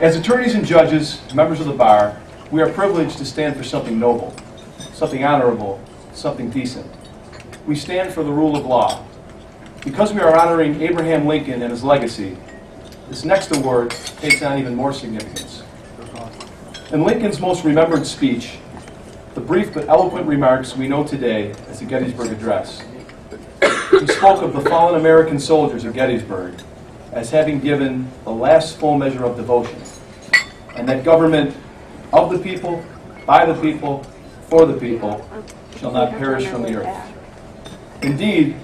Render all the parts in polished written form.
As attorneys and judges, members of the bar, we are privileged to stand for something noble, something honorable, something decent. We stand for the rule of law. Because we are honoring Abraham Lincoln and his legacy, this next award takes on even more significance. In Lincoln's most remembered speech, the brief but eloquent remarks we know today as the Gettysburg Address, he spoke of the fallen American soldiers of Gettysburg as having given the last full measure of devotion, and that government of the people, by the people, for the people, shall not perish from the earth. Indeed,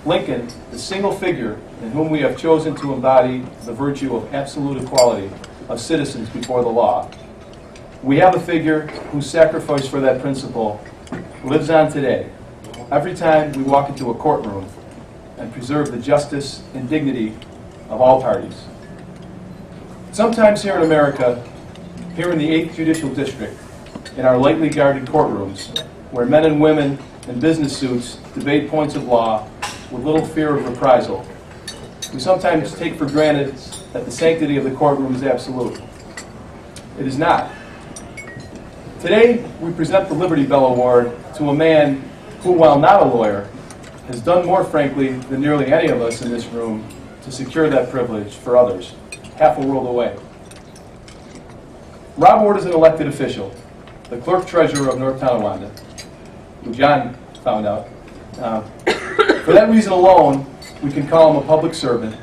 Lincoln, the single figure in whom we have chosen to embody the virtue of absolute equality of citizens before the law, we have a figure whose sacrifice for that principle lives on today, every time we walk into a courtroom and preserve the justice and dignity of all parties. Sometimes here in America, here in the 8th Judicial District, in our lightly guarded courtrooms, where men and women in business suits debate points of law with little fear of reprisal, we sometimes take for granted that the sanctity of the courtroom is absolute. It is not. Today, we present the Liberty Bell Award to a man who, while not a lawyer, has done more, frankly, than nearly any of us in this room to secure that privilege for others, half a world away. Rob Ortt is an elected official, the clerk-treasurer of North Tonawanda, who John found out. For that reason alone, we can call him a public servant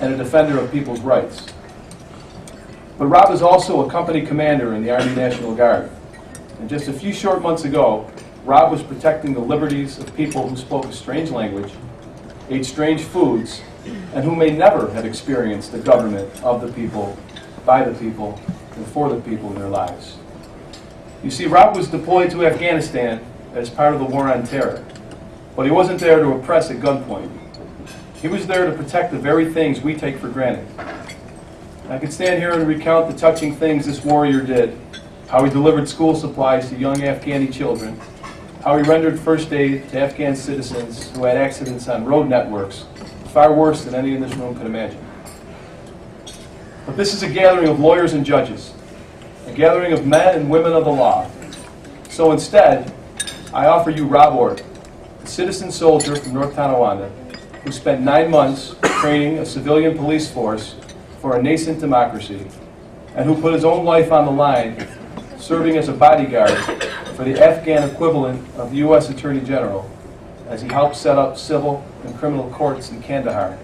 and a defender of people's rights. But Rob is also a company commander in the Army National Guard. And just a few short months ago, Rob was protecting the liberties of people who spoke a strange language, ate strange foods, and who may never have experienced the government of the people, by the people, and for the people in their lives. You see, Rob was deployed to Afghanistan as part of the war on terror, but he wasn't there to oppress at gunpoint. He was there to protect the very things we take for granted. I could stand here and recount the touching things this warrior did, how he delivered school supplies to young Afghani children, how he rendered first aid to Afghan citizens who had accidents on road networks, far worse than any in this room could imagine. But this is a gathering of lawyers and judges, a gathering of men and women of the law. So instead, I offer you Rob Ortt, a citizen soldier from North Tonawanda, who spent 9 months training a civilian police force for a nascent democracy, and who put his own life on the line serving as a bodyguard for the Afghan equivalent of the U.S. Attorney General as he helped set up civil and criminal courts in Kandahar.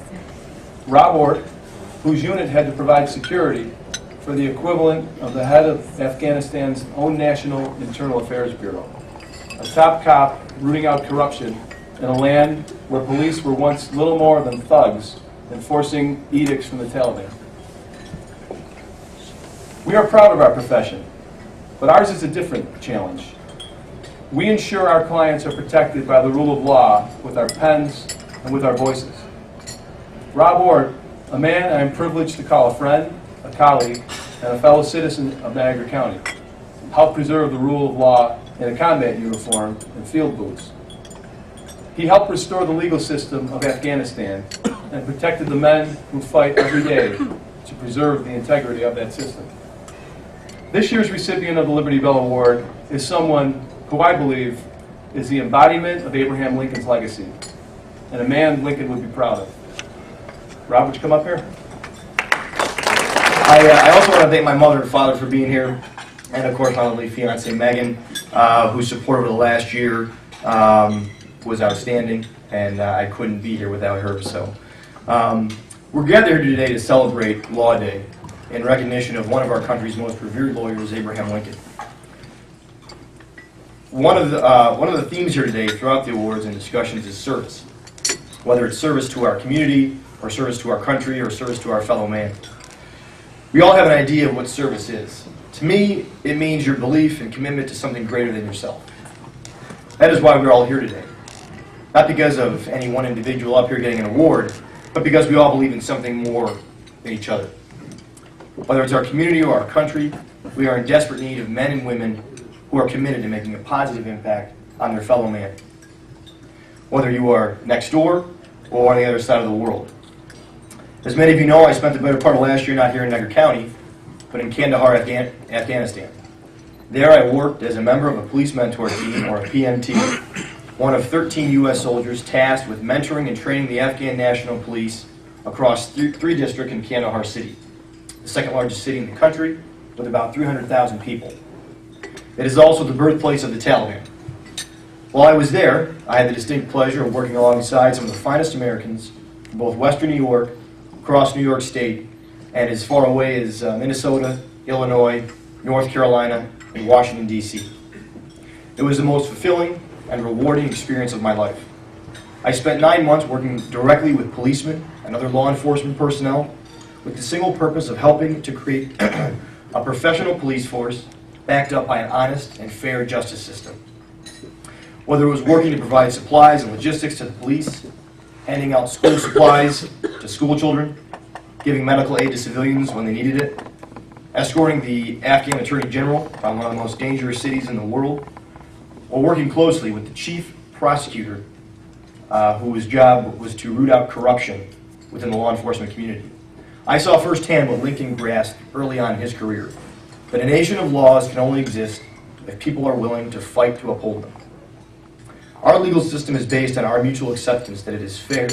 Rob Ortt, whose unit had to provide security for the equivalent of the head of Afghanistan's own National Internal Affairs Bureau, a top cop rooting out corruption in a land where police were once little more than thugs enforcing edicts from the Taliban. We are proud of our profession, but ours is a different challenge. We ensure our clients are protected by the rule of law with our pens and with our voices. Rob Ortt, a man I am privileged to call a friend, a colleague, and a fellow citizen of Niagara County, helped preserve the rule of law in a combat uniform and field boots. He helped restore the legal system of Afghanistan and protected the men who fight every day to preserve the integrity of that system. This year's recipient of the Liberty Bell Award is someone who I believe is the embodiment of Abraham Lincoln's legacy, and a man Lincoln would be proud of. Rob, would you come up here? I also want to thank my mother and father for being here, and of course my lovely fiance Megan, whose support over the last year was outstanding, and I couldn't be here without her. So we're gathered here today to celebrate Law Day in recognition of one of our country's most revered lawyers, Abraham Lincoln. One of the themes here today throughout the awards and discussions is service, whether it's service to our community, or service to our country, or service to our fellow man. We all have an idea of what service is. To me, it means your belief and commitment to something greater than yourself. That is why we're all here today. Not because of any one individual up here getting an award, but because we all believe in something more than each other. Whether it's our community or our country, we are in desperate need of men and women who are committed to making a positive impact on their fellow man. Whether you are next door or on the other side of the world. As many of you know, I spent the better part of last year not here in Niagara County, but in Kandahar, Afghanistan. There I worked as a member of a police mentor team, or a PMT, one of 13 U.S. soldiers tasked with mentoring and training the Afghan National Police across three districts in Kandahar City, the second largest city in the country, with about 300,000 people. It is also the birthplace of the Taliban. While I was there, I had the distinct pleasure of working alongside some of the finest Americans from both Western New York, across New York State, and as far away as Minnesota, Illinois, North Carolina, and Washington, D.C. It was the most fulfilling and rewarding experience of my life. I spent 9 months working directly with policemen and other law enforcement personnel with the single purpose of helping to create a professional police force backed up by an honest and fair justice system. Whether it was working to provide supplies and logistics to the police, handing out school supplies to school children, giving medical aid to civilians when they needed it, escorting the Afghan Attorney General from one of the most dangerous cities in the world, or working closely with the chief prosecutor whose job was to root out corruption within the law enforcement community. I saw firsthand what Lincoln grasped early on in his career, that a nation of laws can only exist if people are willing to fight to uphold them. Our legal system is based on our mutual acceptance that it is fair,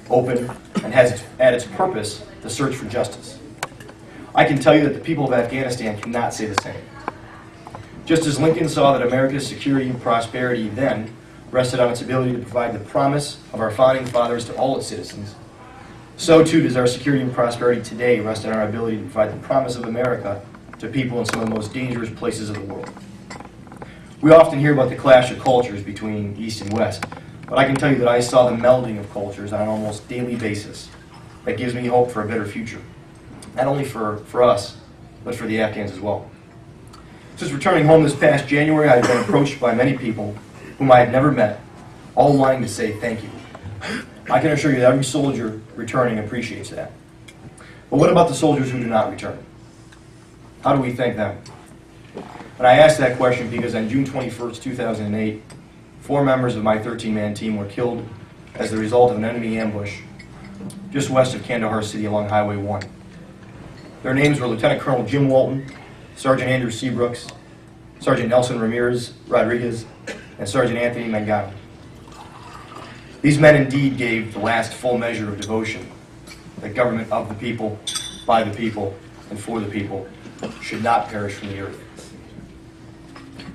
open, and has at its purpose the search for justice. I can tell you that the people of Afghanistan cannot say the same. Just as Lincoln saw that America's security and prosperity then rested on its ability to provide the promise of our founding fathers to all its citizens, so too does our security and prosperity today rest on our ability to provide the promise of America to people in some of the most dangerous places of the world. We often hear about the clash of cultures between East and West, but I can tell you that I saw the melding of cultures on an almost daily basis that gives me hope for a better future, not only for us, but for the Afghans as well. Since returning home this past January, I've been approached by many people whom I had never met, all wanting to say thank you. I can assure you that every soldier returning appreciates that. But what about the soldiers who do not return? How do we thank them? And I ask that question because on June 21st, 2008, 4 members of my 13-man team were killed as the result of an enemy ambush just west of Kandahar City along Highway 1. Their names were Lieutenant Colonel Jim Walton, Sergeant Andrew Seabrooks, Sergeant Nelson Ramirez Rodriguez, and Sergeant Anthony Mangano. These men indeed gave the last full measure of devotion that government of the people, by the people, and for the people should not perish from the earth.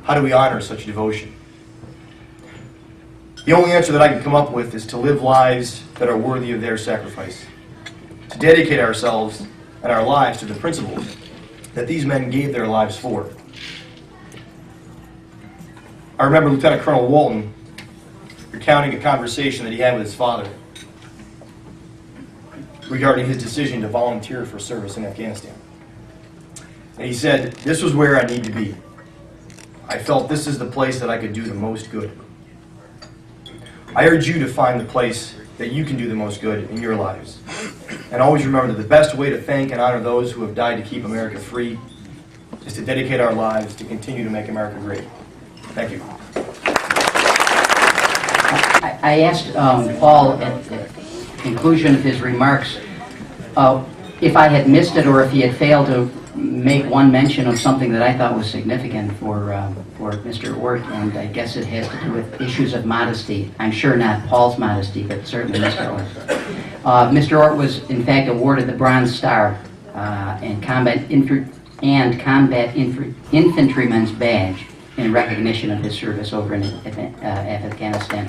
How do we honor such devotion? The only answer that I can come up with is to live lives that are worthy of their sacrifice, to dedicate ourselves and our lives to the principles that these men gave their lives for. I remember Lieutenant Colonel Walton recounting a conversation that he had with his father regarding his decision to volunteer for service in Afghanistan. And he said, "This was where I need to be. I felt this is the place that I could do the most good." I urge you to find the place that you can do the most good in your lives. And always remember that the best way to thank and honor those who have died to keep America free is to dedicate our lives to continue to make America great. Thank you. I asked Paul at the conclusion of his remarks if I had missed it or if he had failed to make one mention of something that I thought was significant for Mr. Ortt, and I guess it has to do with issues of modesty. I'm sure not Paul's modesty, but certainly Mr. Ortt. Mr. Ortt was in fact awarded the Bronze Star and Combat Infantryman's Badge in recognition of his service over in Afghanistan.